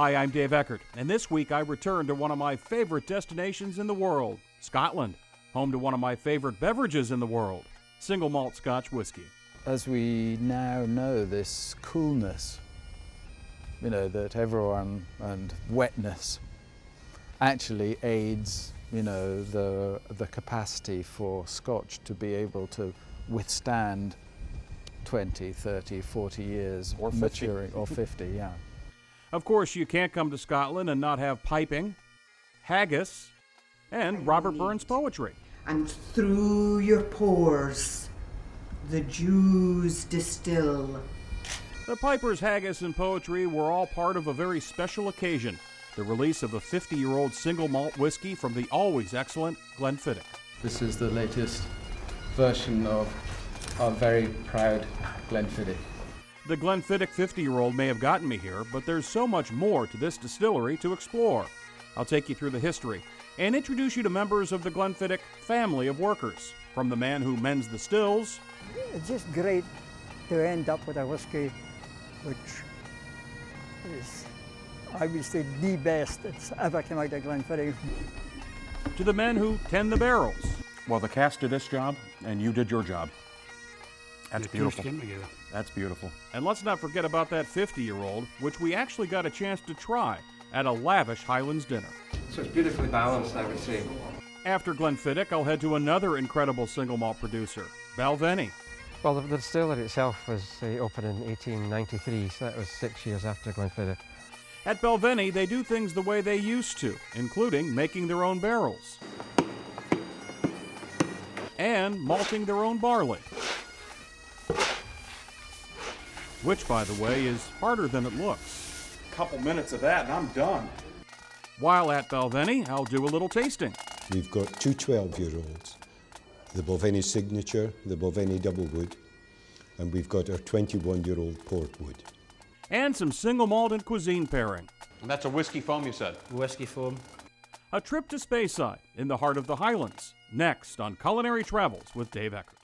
Hi, I'm Dave Eckert, and this week I return to one of my favorite destinations in the world, Scotland, home to one of my favorite beverages in the world, single malt Scotch whiskey. As we now know, this coolness, that everyone, and wetness, actually aids, the capacity for Scotch to be able to withstand 20, 30, 40 years or 50. Maturing, or 50, yeah. Of course, you can't come to Scotland and not have piping, haggis, and Robert Burns poetry. And through your pores, the Jews distill. The pipers, haggis, and poetry were all part of a very special occasion, the release of a 50-year-old single malt whiskey from the always excellent Glenfiddich. This is the latest version of our very proud Glenfiddich. The Glenfiddich 50-year-old may have gotten me here, but there's so much more to this distillery to explore. I'll take you through the history and introduce you to members of the Glenfiddich family of workers, from the man who mends the stills. It's just great to end up with a whiskey which is, I would say, the best that's ever come out of Glenfiddich. To the men who tend the barrels. Well, the cask did its job, and you did your job. That's beautiful. That's beautiful. And let's not forget about that 50-year-old, which we actually got a chance to try at a lavish Highlands dinner. So it's beautifully balanced, I would say. After Glenfiddich, I'll head to another incredible single malt producer, Balvenie. Well, the distillery itself was opened in 1893, so that was 6 years after Glenfiddich. At Balvenie, they do things the way they used to, including making their own barrels and malting their own barley, which, by the way, is harder than it looks. A couple minutes of that and I'm done. While at Balvenie, I'll do a little tasting. We've got two 12-year-olds, the Balvenie Signature, the Balvenie Double Wood, and we've got our 21-year-old Portwood. And some single malt and cuisine pairing. And that's a whiskey foam, you said? Whiskey foam. A trip to Speyside, in the heart of the Highlands, next on Culinary Travels with Dave Eckert.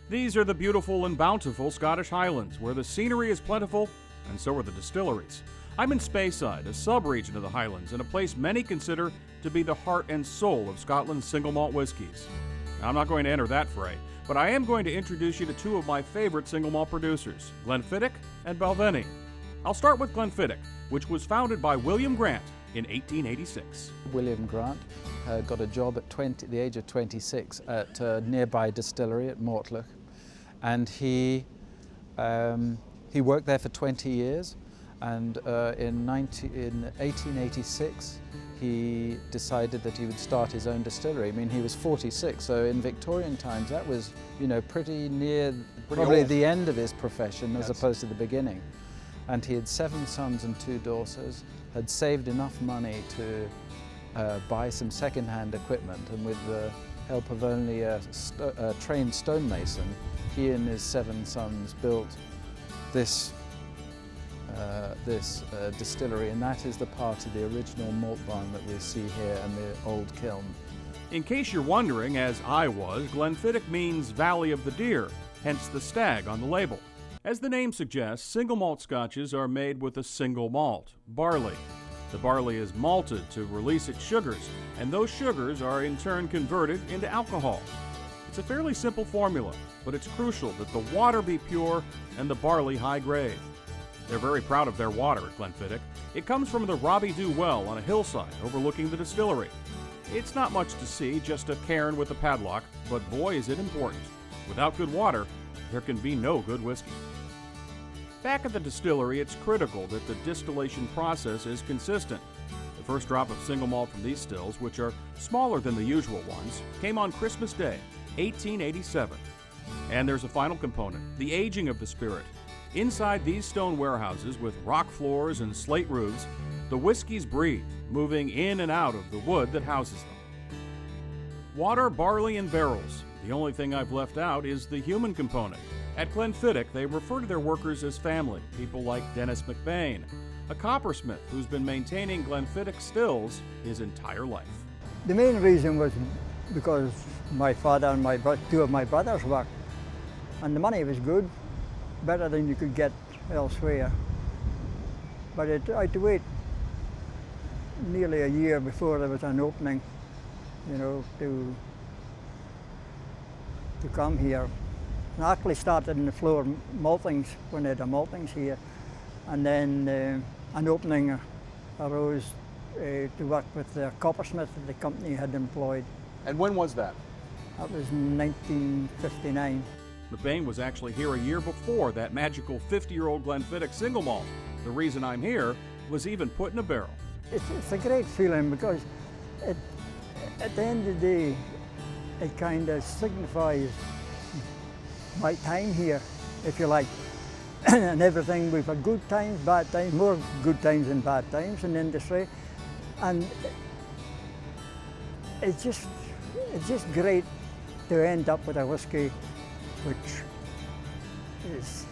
These are the beautiful and bountiful Scottish Highlands, where the scenery is plentiful, and so are the distilleries. I'm in Speyside, a sub-region of the Highlands, and a place many consider to be the heart and soul of Scotland's single malt whiskies. Now, I'm not going to enter that fray, but I am going to introduce you to two of my favorite single malt producers, Glenfiddich and Balvenie. I'll start with Glenfiddich, which was founded by William Grant in 1886. William Grant got a job at the age of 26 at a nearby distillery at Mortlach, and he worked there for 20 years, and in 1886 he decided that he would start his own distillery. I mean, he was 46, so in Victorian times that was, pretty near probably old. the end of his profession, as opposed to the beginning. And he had 7 sons and 2 daughters, had saved enough money to buy some second-hand equipment, and with the help of only a trained stonemason, he and his 7 sons built this distillery, and that is the part of the original malt barn that we see here and the old kiln. In case you're wondering, as I was, Glenfiddich means Valley of the Deer, hence the stag on the label. As the name suggests, single malt scotches are made with a single malt, barley. The barley is malted to release its sugars, and those sugars are in turn converted into alcohol. It's a fairly simple formula, but it's crucial that the water be pure and the barley high grade. They're very proud of their water at Glenfiddich. It comes from the Robbie Dew well on a hillside overlooking the distillery. It's not much to see, just a cairn with a padlock, but boy is it important. Without good water, there can be no good whiskey. Back at the distillery, it's critical that the distillation process is consistent. The first drop of single malt from these stills, which are smaller than the usual ones, came on Christmas Day, 1887. And there's a final component, the aging of the spirit. Inside these stone warehouses with rock floors and slate roofs, the whiskeys breathe, moving in and out of the wood that houses them. Water, barley, and barrels. The only thing I've left out is the human component. At Glenfiddich, they refer to their workers as family, people like Dennis McBain, a coppersmith who's been maintaining Glenfiddich stills his entire life. The main reason was because my father and two of my brothers worked, and the money was good, better than you could get elsewhere. But I had to wait nearly a year before there was an opening, you know, to come here. I actually started in the floor maltings when they had the maltings here, and then an opening arose to work with the coppersmith that the company had employed. And when was that? That was in 1959. McBain was actually here a year before that magical 50-year-old Glenfiddich single malt. The reason I'm here was even put in a barrel. It's a great feeling because at the end of the day, it kind of signifies my time here, if you like, and everything. We've had good times, bad times, more good times than bad times in the industry, and it's just great to end up with a whisky which is,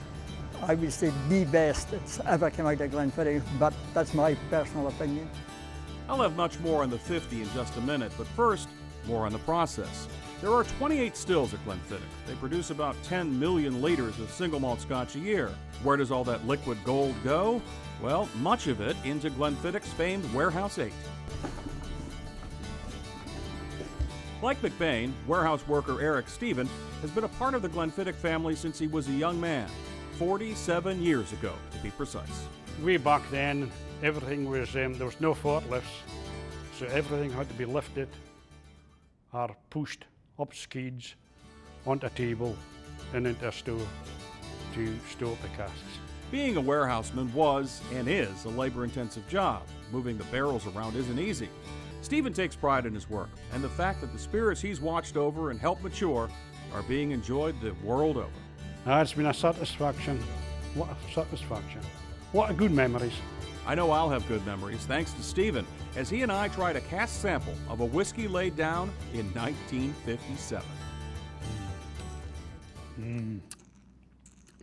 I would say, the best that's ever come out of Glenfiddich, but that's my personal opinion. I'll have much more on the 50 in just a minute, but first, more on the process. There are 28 stills at Glenfiddich. They produce about 10 million liters of single malt scotch a year. Where does all that liquid gold go? Well, much of it into Glenfiddich's famed Warehouse 8. Like McBain, warehouse worker Eric Stephen has been a part of the Glenfiddich family since he was a young man, 47 years ago to be precise. Way back then, everything was, there was no forklifts, so everything had to be lifted or pushed up skids, onto a table, and into a store to store up the casks. Being a warehouseman was and is a labor-intensive job. Moving the barrels around isn't easy. Stephen takes pride in his work and the fact that the spirits he's watched over and helped mature are being enjoyed the world over. It's been a satisfaction. What a satisfaction. What a good memories. I know I'll have good memories thanks to Stephen as he and I tried a cast sample of a whiskey laid down in 1957.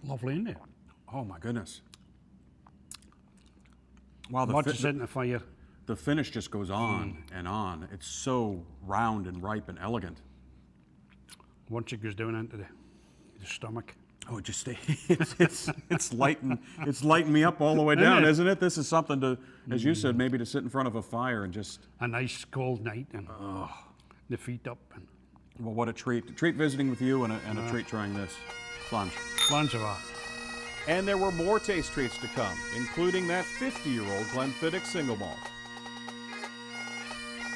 Lovely, isn't it? Oh my goodness. Wow, Much is in the fire. The finish just goes on and on. It's so round and ripe and elegant. Once it goes down into the stomach. Oh, it just it's lighting me up all the way down, isn't it? This is something to, as you said, maybe to sit in front of a fire and just a nice cold night and the feet up. And well, what a treat! A treat visiting with you and a treat trying this. Plunge. Plunge of art. And there were more taste treats to come, including that 50-year-old Glenfiddich single malt.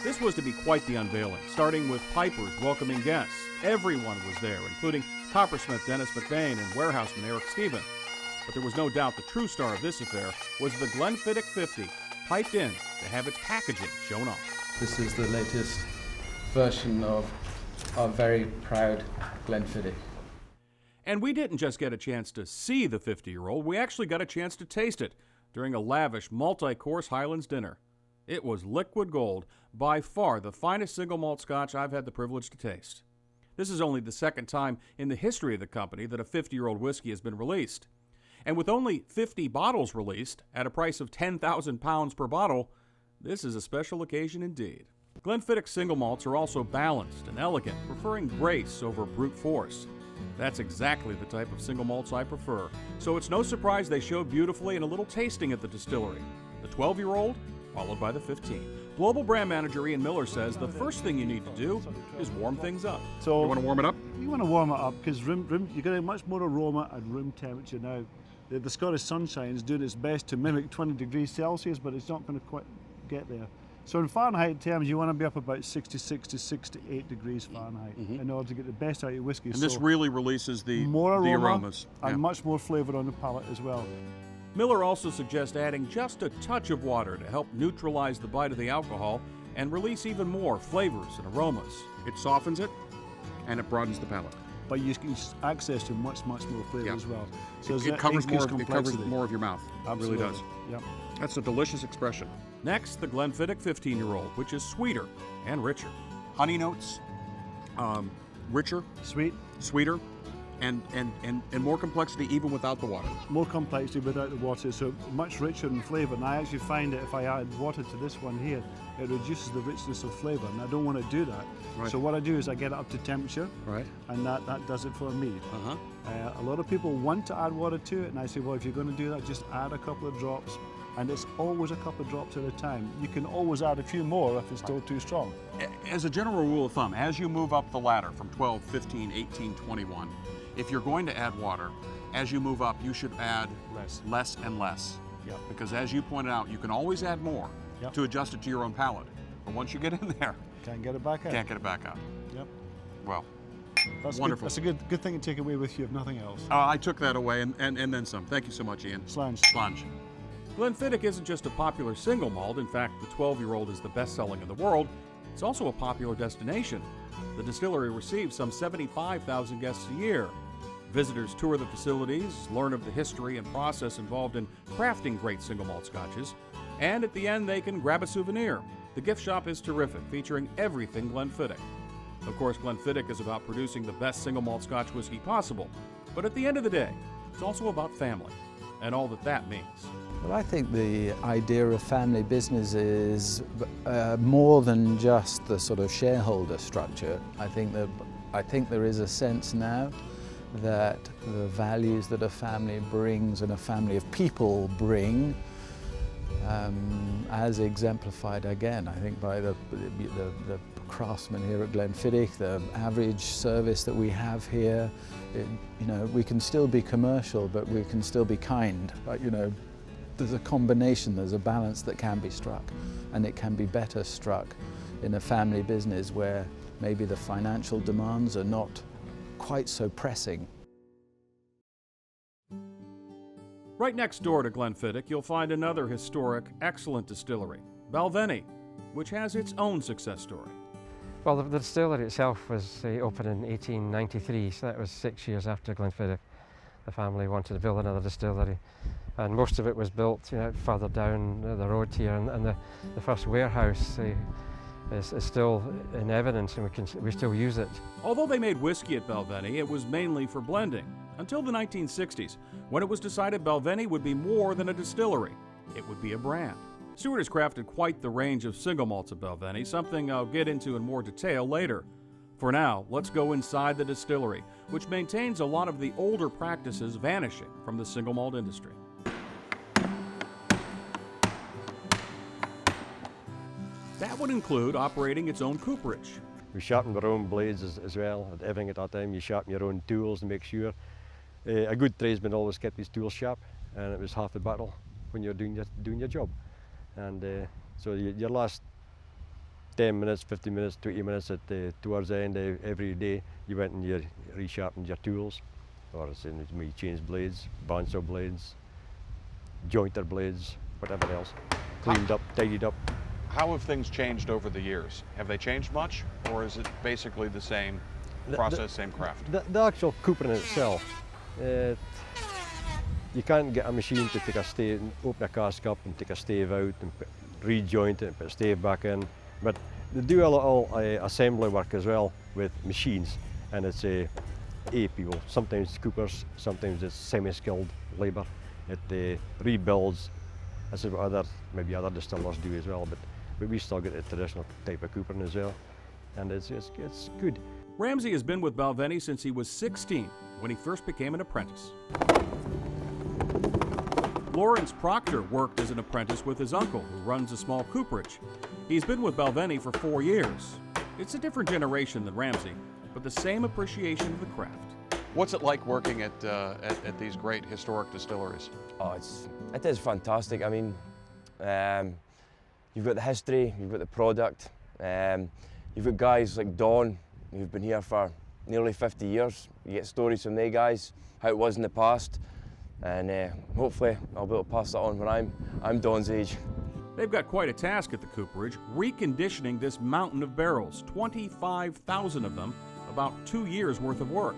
This was to be quite the unveiling, starting with pipers welcoming guests. Everyone was there, including coppersmith Dennis McBain and warehouseman Eric Stephen. But there was no doubt the true star of this affair was the Glenfiddich 50, piped in to have its packaging shown off. This is the latest version of our very proud Glenfiddich. And we didn't just get a chance to see the 50-year-old, we actually got a chance to taste it during a lavish multi-course Highlands dinner. It was liquid gold, by far the finest single malt scotch I've had the privilege to taste. This is only the second time in the history of the company that a 50-year-old whiskey has been released. And with only 50 bottles released, at a price of £10,000 per bottle, this is a special occasion indeed. Glenfiddich single malts are also balanced and elegant, preferring grace over brute force. That's exactly the type of single malts I prefer, so it's no surprise they showed beautifully in a little tasting at the distillery. The 12-year-old, followed by the 15. Global brand manager Ian Miller says the first thing you need to do is warm things up. So you want to warm it up? You want to warm it up because you get a much more aroma at room temperature now. The Scottish sunshine is doing its best to mimic 20 degrees Celsius, but it's not going to quite get there. So in Fahrenheit terms, you want to be up about 66 to 68 degrees Fahrenheit in order to get the best out of your whiskey. And this really releases the aromas. And much more flavour on the palate as well. Miller also suggests adding just a touch of water to help neutralize the bite of the alcohol and release even more flavors and aromas. It softens it and it broadens the palate. but you can access to much more flavour Yeah. as well. So It covers increased more complexity. of your mouth. Absolutely. It really does. Yep. That's a delicious expression. Next, the Glenfiddich 15-year-old, which is sweeter and richer. Honey notes, richer, sweeter, and more complexity even without the water. More complexity without the water, so much richer in flavour. And I actually find that if I add water to this one here, it reduces the richness of flavour, and I don't want to do that. Right. So what I do is I get it up to temperature, Right. and that does it for me. Uh-huh. A lot of people want to add water to it, and I say, well, if you're going to do that, just add a couple of drops, and it's always a couple of drops at a time. You can always add a few more if it's still too strong. As a general rule of thumb, as you move up the ladder from 12, 15, 18, 21, if you're going to add water, as you move up, you should add less and less. Yep. Because as you pointed out, you can always add more Yep. to adjust it to your own palate. But once you get in there, Can't get it back out. can't get it back out. Yep. Well, That's wonderful. That's a good thing to take away with you, if nothing else. I took that away and then some. Thank you so much, Ian. Slange. Slange. Glenfiddich isn't just a popular single malt. In fact, the 12-year-old is the best-selling in the world. It's also a popular destination. The distillery receives some 75,000 guests a year. Visitors tour the facilities, learn of the history and process involved in crafting great single malt scotches, and at the end they can grab a souvenir. The gift shop is terrific, featuring everything Glenfiddich. Of course, Glenfiddich is about producing the best single malt Scotch whiskey possible, but at the end of the day, it's also about family, and all that means. Well, I think the idea of family business is more than just the sort of shareholder structure. I think there is a sense now that the values that a family brings and a family of people bring, as exemplified again, I think by the craftsmen here at Glenfiddich, the average service that we have here. We can still be commercial, but we can still be kind. But, there's a combination, there's a balance that can be struck, and it can be better struck in a family business where maybe the financial demands are not quite so pressing. Right next door to Glenfiddich, you'll find another historic, excellent distillery, Balvenie, which has its own success story. Well, the distillery itself was opened in 1893, so that was 6 years after Glenfiddich. The family wanted to build another distillery, and most of it was built further down the road here, and the first warehouse is still in evidence, and we still use it. Although they made whiskey at Balvenie, it was mainly for blending, until the 1960s, when it was decided Balvenie would be more than a distillery. It would be a brand. Stuart has crafted quite the range of single malts at Balvenie, something I'll get into in more detail later. For now, let's go inside the distillery, which maintains a lot of the older practices vanishing from the single malt industry. That would include operating its own cooperage. We sharpen our own blades as well. Everything at that time, you sharpen your own tools to make sure. A good tradesman always kept his tools sharp, and it was half the battle when you're doing your job. And so your last 10 minutes, 15 minutes, 20 minutes towards the end of every day, you went and you resharpened your tools, or you changed blades, bandsaw blades, jointer blades, whatever else, cleaned up, tidied up. How have things changed over the years? Have they changed much, or is it basically the same process, same craft? The actual coopering itself, you can't get a machine to take a stave, open a cask up and take a stave out and rejoint it and put a stave back in. But they do a little assembly work as well with machines, and it's people. Sometimes it's coopers, sometimes it's semi-skilled labour. It rebuilds. This is what maybe other distillers do as well, but we still get the traditional type of coopering as well, and it's good. Ramsey has been with Balvenie since he was 16, when he first became an apprentice. Lawrence Proctor worked as an apprentice with his uncle, who runs a small cooperage. He's been with Balvenie for 4 years. It's a different generation than Ramsey, but the same appreciation of the craft. What's it like working at these great historic distilleries? Oh, it is fantastic. I mean, you've got the history, you've got the product, you've got guys like Don, who've been here for nearly 50 years. You get stories from they guys, how it was in the past, and hopefully I'll be able to pass that on when I'm Don's age. They've got quite a task at the cooperage, reconditioning this mountain of barrels, 25,000 of them, about 2 years worth of work.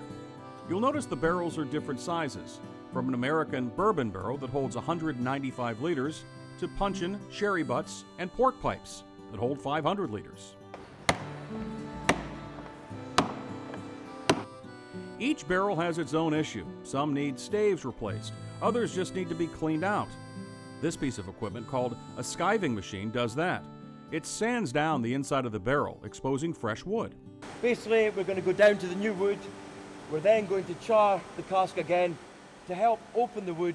You'll notice the barrels are different sizes, from an American bourbon barrel that holds 195 liters to puncheon, sherry butts, and pork pipes that hold 500 liters. Each barrel has its own issue. Some need staves replaced, others just need to be cleaned out. This piece of equipment, called a skiving machine, does that. It sands down the inside of the barrel, exposing fresh wood. Basically, we're going to go down to the new wood. We're then going to char the cask again to help open the wood,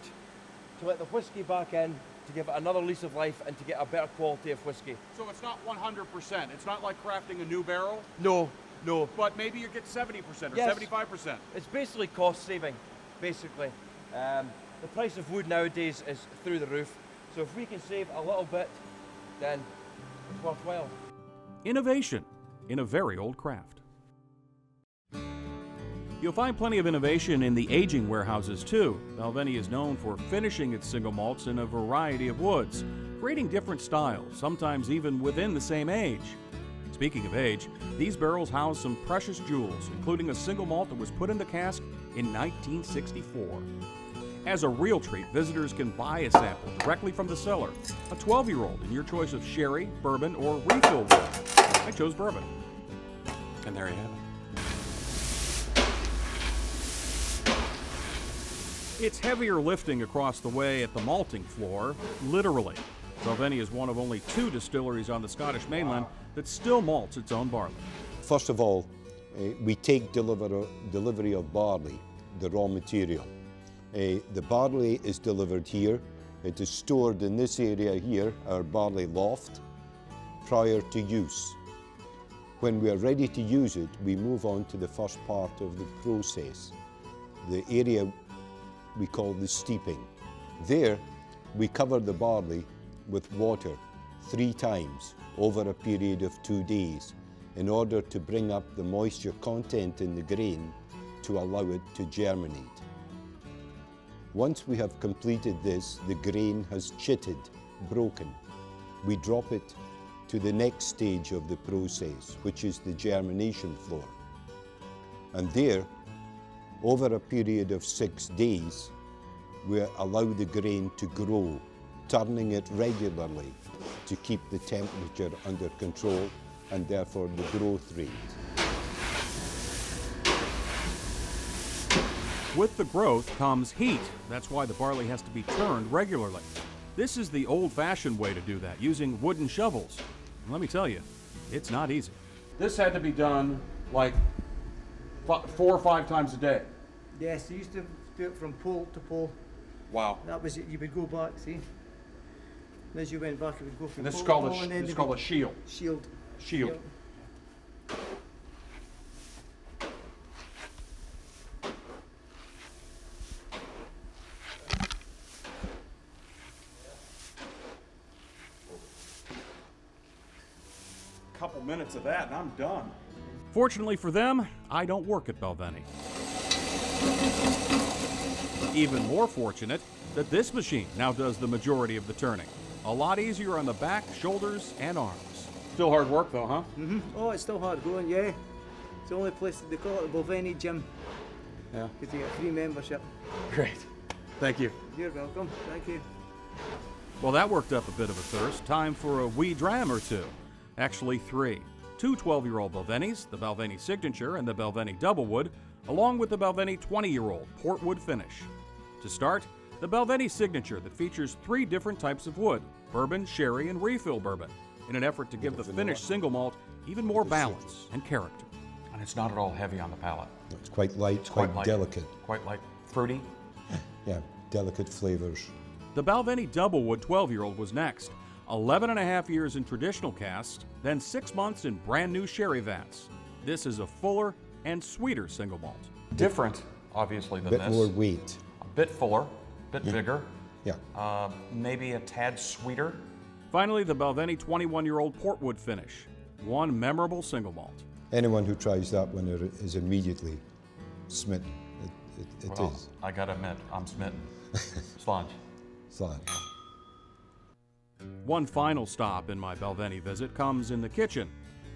to let the whiskey back in, to give it another lease of life and to get a better quality of whiskey. So it's not 100%. It's not like crafting a new barrel? No. But maybe you get 70% or Yes. 75%. It's basically cost saving, basically. The price of wood nowadays is through the roof. So if we can save a little bit, then it's worthwhile. Innovation in a very old craft. You'll find plenty of innovation in the aging warehouses too. Balvenie is known for finishing its single malts in a variety of woods, creating different styles, sometimes even within the same age. Speaking of age, these barrels house some precious jewels, including a single malt that was put in the cask in 1964. As a real treat, visitors can buy a sample directly from the cellar, a 12-year-old in your choice of sherry, bourbon, or refill wood. I chose bourbon. And there you have it. It's heavier lifting across the way at the malting floor, literally. Balvenie is one of only 2 distilleries on the Scottish mainland that still malts its own barley. First of all, we take delivery of barley, the raw material. The barley is delivered here. It is stored in this area here, our barley loft, prior to use. When we are ready to use it, we move on to the first part of the process, the area we call the steeping. There, we cover the barley with water 3 times over a period of 2 days in order to bring up the moisture content in the grain to allow it to germinate. Once we have completed this, the grain has chitted, broken. We drop it to the next stage of the process, which is the germination floor. And there, over a period of 6 days, we allow the grain to grow, turning it regularly to keep the temperature under control and therefore the growth rate. With the growth comes heat. That's why the barley has to be turned regularly. This is the old-fashioned way to do that, using wooden shovels. And let me tell you, it's not easy. This had to be done like 4 or 5 times a day. Yes, they used to do it from pole to pole. Wow. That was it. You would go back, see? And as you went back, you would go from And this is pole called to pole, and then this is they called a would- shield. Shield. Shield. Yep. Couple minutes of that and I'm done. Fortunately for them, I don't work at Balvenie. Even more fortunate that this machine now does the majority of the turning. A lot easier on the back, shoulders, and arms. Still hard work though, huh? Oh, it's still hard going, yeah. It's the only place, they call it the Balvenie gym. Yeah. Because you get free membership. Great. Thank you. You're welcome. Thank you. Well, that worked up a bit of a thirst. Time for a wee dram or 2. Actually 3. 2 12-year-old Balvenies, the Balvenie Signature and the Balvenie Doublewood, along with the Balvenie 20-year-old Portwood Finish. To start, the Balvenie Signature that features 3 different types of wood, bourbon, sherry, and refill bourbon, in an effort to give the finished single malt even more balance and character. And it's not at all heavy on the palate. It's quite light, quite light. delicate. Quite light. Fruity. Yeah, delicate flavors. The Balvenie Doublewood 12-year-old was next. 11 and a half years in traditional casks, then 6 months in brand new sherry vats. This is a fuller and sweeter single malt. Different, obviously, than Bit this. more weight. A bit fuller, bit bigger. Yeah. Maybe a tad sweeter. Finally, the Balvenie 21-year-old Portwood Finish. One memorable single malt. Anyone who tries that one is immediately smitten. It Well, is. I gotta admit, I'm smitten. Slange. Slange. One final stop in my Balvenie visit comes in the kitchen.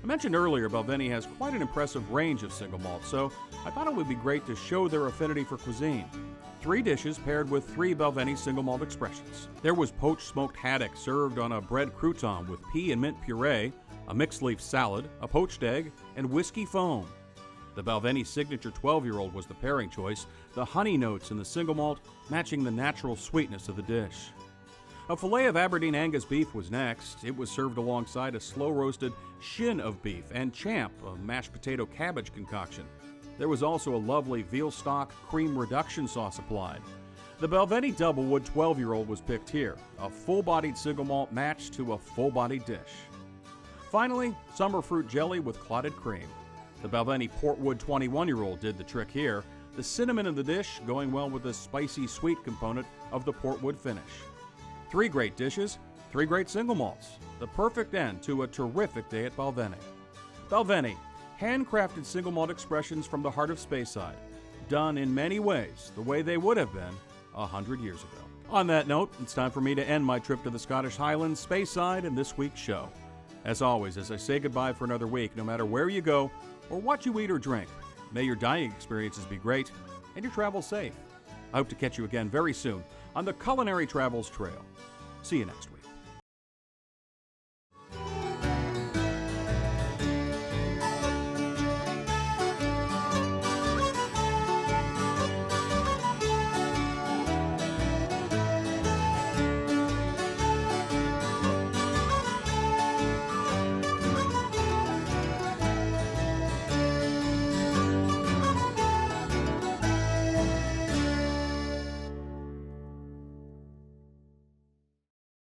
I mentioned earlier Balvenie has quite an impressive range of single malts, so I thought it would be great to show their affinity for cuisine. 3 dishes paired with 3 Balvenie single malt expressions. There was poached smoked haddock served on a bread crouton with pea and mint puree, a mixed leaf salad, a poached egg, and whiskey foam. The Balvenie signature 12-year-old was the pairing choice, the honey notes in the single malt matching the natural sweetness of the dish. A fillet of Aberdeen Angus beef was next. It was served alongside a slow-roasted shin of beef and champ, a mashed potato cabbage concoction. There was also a lovely veal stock cream reduction sauce applied. The Balvenie Doublewood 12-year-old was picked here, a full-bodied single malt matched to a full-bodied dish. Finally, summer fruit jelly with clotted cream. The Balvenie Portwood 21-year-old did the trick here, the cinnamon in the dish going well with the spicy sweet component of the Portwood finish. 3 great dishes, 3 great single malts, the perfect end to a terrific day at Balvenie. Balvenie, handcrafted single malt expressions from the heart of Speyside, done in many ways the way they would have been 100 years ago. On that note, it's time for me to end my trip to the Scottish Highlands, Speyside, and this week's show. As always, as I say goodbye for another week, no matter where you go or what you eat or drink, may your dining experiences be great and your travels safe. I hope to catch you again very soon on the Culinary Travels Trail. See you next week.